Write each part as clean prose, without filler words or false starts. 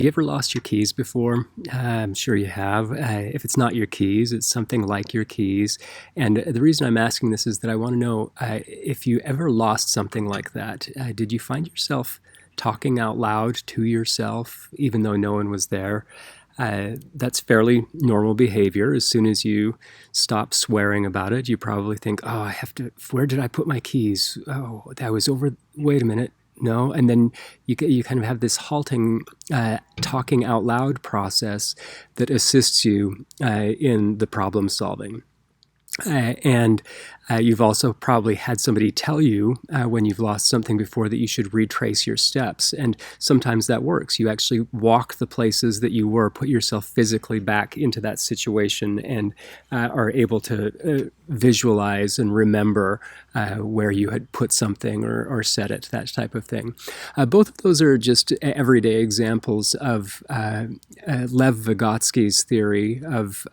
You ever lost your keys before? I'm sure you have. If it's not your keys, it's something like your keys. And the reason I'm asking this is that I want to know if you ever lost something like that. Did you find yourself talking out loud to yourself, even though no one was there? That's fairly normal behavior. As soon as you stop swearing about it, you probably think, oh, where did I put my keys? Oh, that was over, wait a minute. No, and then you kind of have this halting talking out loud process that assists you in the problem solving. And you've also probably had somebody tell you when you've lost something before that you should retrace your steps. And sometimes that works. You actually walk the places that you were, put yourself physically back into that situation, and are able to visualize and remember where you had put something or said it, that type of thing. Both of those are just everyday examples of Lev Vygotsky's theory of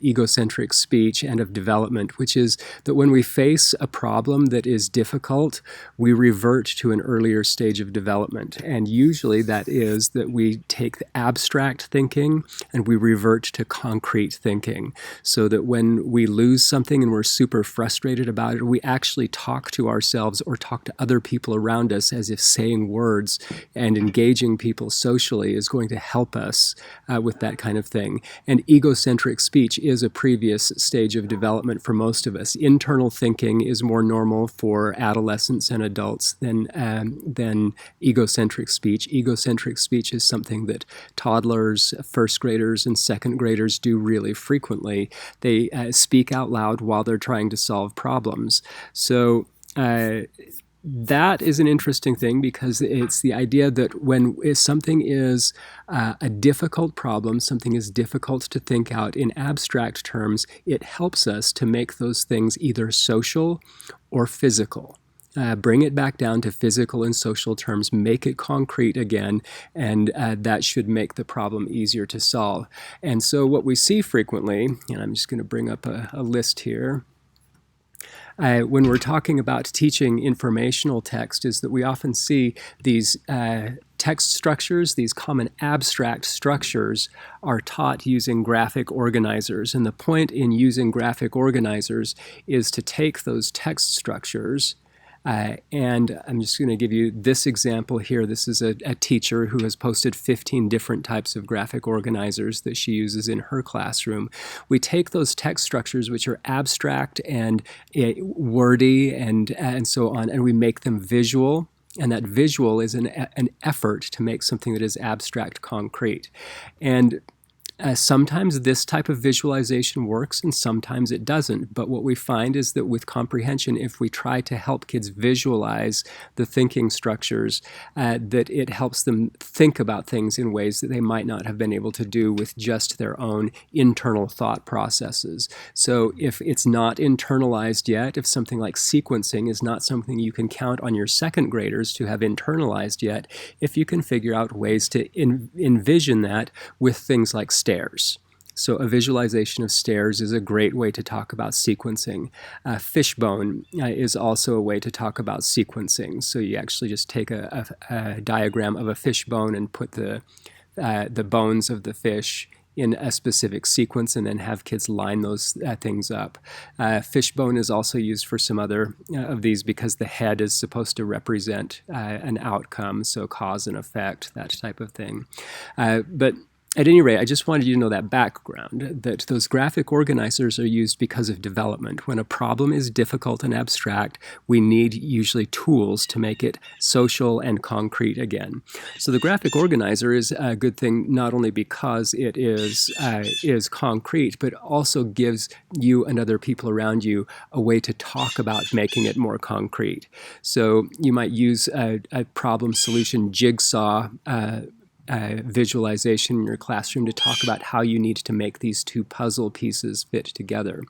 egocentric speech and of development, which is that when we face a problem that is difficult, we revert to an earlier stage of development. And usually that is that we take the abstract thinking and we revert to concrete thinking, so that when we lose something and we're super frustrated about it, we actually talk to ourselves or talk to other people around us as if saying words and engaging people socially is going to help us with that kind of thing. And egocentric speech is a previous stage of development for most of us. Internal thinking is more normal for adolescents and adults than egocentric speech. Egocentric speech is something that toddlers, first graders, and second graders do really frequently. They speak out loud while they're trying to solve problems. So that is an interesting thing, because it's the idea that if something is a difficult problem, something is difficult to think out in abstract terms, it helps us to make those things either social or physical. Bring it back down to physical and social terms, make it concrete again, and that should make the problem easier to solve. And so what we see frequently, and I'm just going to bring up a list here, when we're talking about teaching informational text, is that we often see these text structures, these common abstract structures, are taught using graphic organizers. And the point in using graphic organizers is to take those text structures, and I'm just going to give you this example here. This is a teacher who has posted 15 different types of graphic organizers that she uses in her classroom. We take those text structures, which are abstract and wordy and so on, and we make them visual. And that visual is an effort to make something that is abstract concrete. And sometimes this type of visualization works and sometimes it doesn't. But what we find is that with comprehension, if we try to help kids visualize the thinking structures, that it helps them think about things in ways that they might not have been able to do with just their own internal thought processes. So if it's not internalized yet, if something like sequencing is not something you can count on your second graders to have internalized yet, if you can figure out ways to envision that with things like stairs. So a visualization of stairs is a great way to talk about sequencing. Fishbone is also a way to talk about sequencing. So you actually just take a diagram of a fishbone and put the bones of the fish in a specific sequence, and then have kids line those things up. Fishbone is also used for some other of these, because the head is supposed to represent an outcome, so cause and effect, that type of thing. But at any rate, I just wanted you to know that background, that those graphic organizers are used because of development. When a problem is difficult and abstract, we need usually tools to make it social and concrete again. So the graphic organizer is a good thing not only because it is concrete, but also gives you and other people around you a way to talk about making it more concrete. So you might use a problem solution jigsaw visualization in your classroom to talk about how you need to make these two puzzle pieces fit together.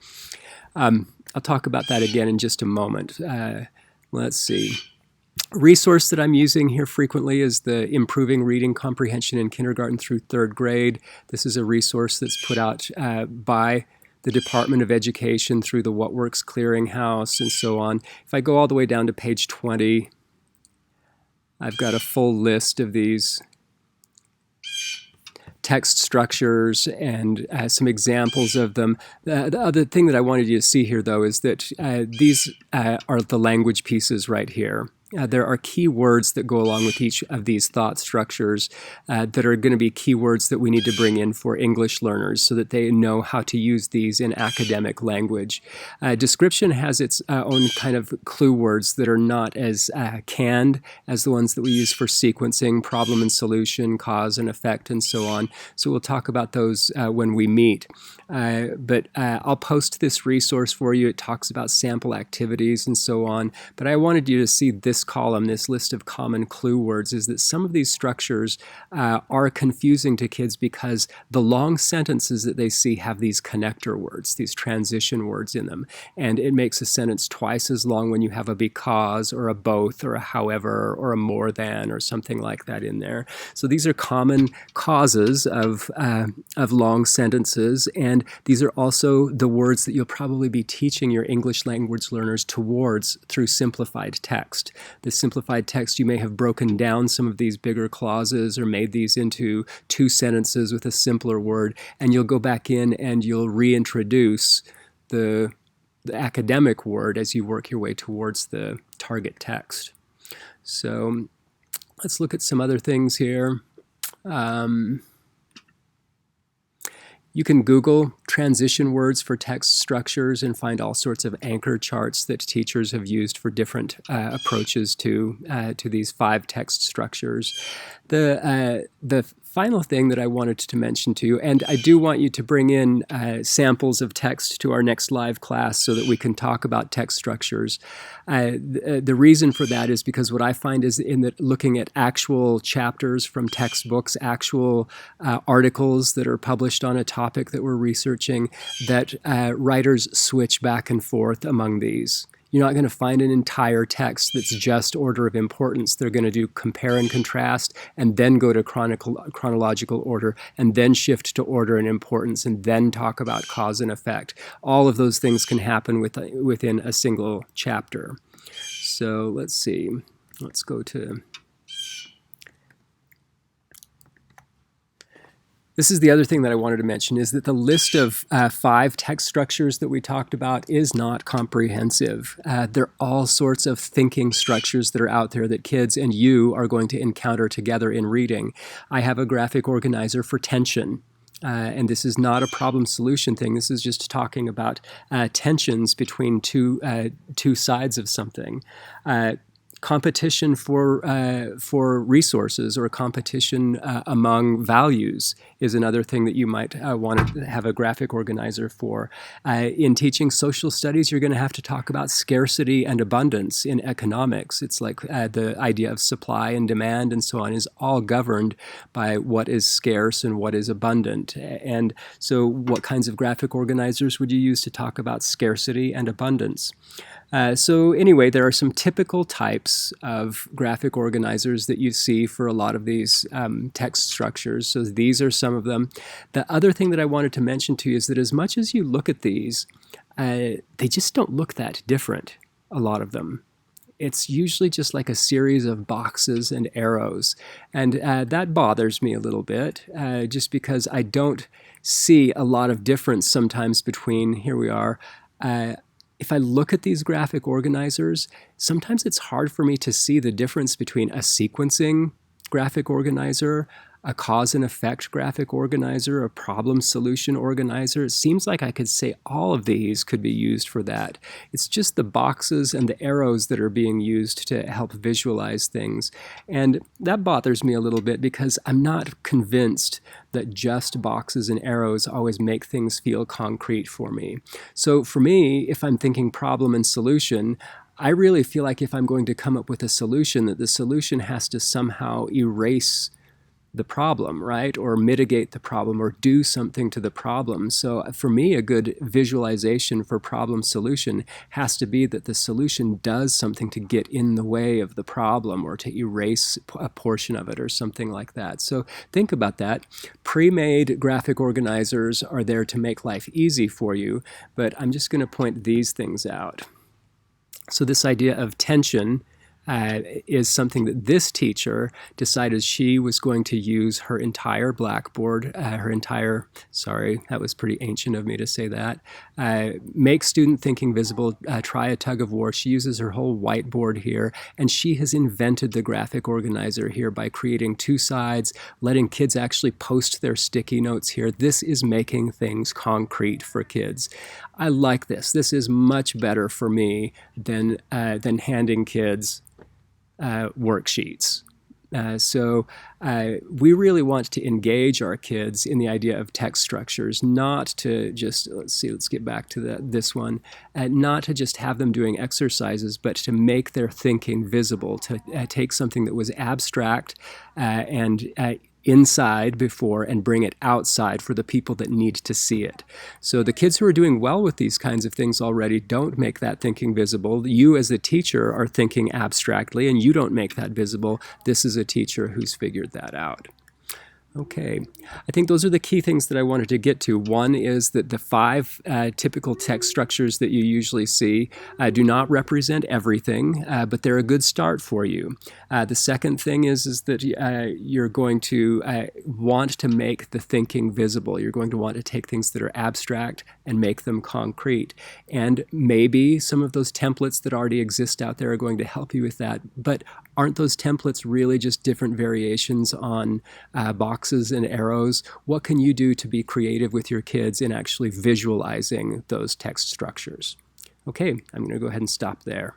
I'll talk about that again in just a moment. Let's see. A resource that I'm using here frequently is the Improving Reading Comprehension in Kindergarten through Third Grade. This is a resource that's put out by the Department of Education through the What Works Clearinghouse and so on. If I go all the way down to page 20, I've got a full list of these text structures and some examples of them. The other thing that I wanted you to see here, though, is that these are the language pieces right here. There are key words that go along with each of these thought structures that are going to be key words that we need to bring in for English learners so that they know how to use these in academic language. Description has its own kind of clue words that are not as canned as the ones that we use for sequencing, problem and solution, cause and effect, and so on. So we'll talk about those when we meet. But I'll post this resource for you. It talks about sample activities and so on. But I wanted you to see this column, this list of common clue words, is that some of these structures are confusing to kids because the long sentences that they see have these connector words, these transition words in them. And it makes a sentence twice as long when you have a because or a both or a however or a more than or something like that in there. So these are common causes of long sentences, and these are also the words that you'll probably be teaching your English language learners towards through simplified text. The simplified text, you may have broken down some of these bigger clauses or made these into two sentences with a simpler word, and you'll go back in and you'll reintroduce the academic word as you work your way towards the target text. So let's look at some other things here. You can Google transition words for text structures and find all sorts of anchor charts that teachers have used for different approaches to these 5 text structures. The final thing that I wanted to mention to you, and I do want you to bring in samples of text to our next live class so that we can talk about text structures. The reason for that is because what I find is looking at actual chapters from textbooks, actual articles that are published on a topic that we're researching, that writers switch back and forth among these. You're not going to find an entire text that's just order of importance. They're going to do compare and contrast and then go to chronological order and then shift to order and importance and then talk about cause and effect. All of those things can happen within a single chapter. So let's see. Let's go to... This is the other thing that I wanted to mention, is that the list of 5 text structures that we talked about is not comprehensive. There are all sorts of thinking structures that are out there that kids and you are going to encounter together in reading. I have a graphic organizer for tension. And this is not a problem solution thing. This is just talking about tensions between two sides of something. Competition for resources or competition among values is another thing that you might want to have a graphic organizer for. In teaching social studies, you're going to have to talk about scarcity and abundance. In economics, it's like the idea of supply and demand and so on is all governed by what is scarce and what is abundant. And so what kinds of graphic organizers would you use to talk about scarcity and abundance? So anyway, there are some typical types of graphic organizers that you see for a lot of these text structures. So these are some of them. The other thing that I wanted to mention to you is that as much as you look at these, they just don't look that different, a lot of them. It's usually just like a series of boxes and arrows. And that bothers me a little bit, just because I don't see a lot of difference sometimes between, here we are, if I look at these graphic organizers, sometimes it's hard for me to see the difference between a sequencing graphic organizer, a cause and effect graphic organizer, a problem solution organizer. It seems like I could say all of these could be used for that. It's just the boxes and the arrows that are being used to help visualize things. And that bothers me a little bit because I'm not convinced that just boxes and arrows always make things feel concrete for me. So for me, if I'm thinking problem and solution, I really feel like if I'm going to come up with a solution, that the solution has to somehow erase the problem, right? Or mitigate the problem or do something to the problem. So for me, a good visualization for problem solution has to be that the solution does something to get in the way of the problem or to erase a portion of it or something like that. So think about that. Pre-made graphic organizers are there to make life easy for you, but I'm just going to point these things out. So this idea of tension is something that this teacher decided she was going to use her entire blackboard, sorry, that was pretty ancient of me to say that, make student thinking visible, try a tug of war. She uses her whole whiteboard here, and she has invented the graphic organizer here by creating two sides, letting kids actually post their sticky notes here. This is making things concrete for kids. I like this. This is much better for me than handing kids worksheets. We really want to engage our kids in the idea of text structures, not to just, let's get back to this one, not to just have them doing exercises, but to make their thinking visible, to take something that was abstract and inside before and bring it outside for the people that need to see it. So the kids who are doing well with these kinds of things already don't make that thinking visible. You as the teacher are thinking abstractly and you don't make that visible. This is a teacher who's figured that out. Okay, I think those are the key things that I wanted to get to. One is that the 5 typical text structures that you usually see do not represent everything, but they're a good start for you. The second thing is that you're going to want to make the thinking visible. You're going to want to take things that are abstract and make them concrete. And maybe some of those templates that already exist out there are going to help you with that, but aren't those templates really just different variations on boxes and arrows? What can you do to be creative with your kids in actually visualizing those text structures? Okay, I'm going to go ahead and stop there.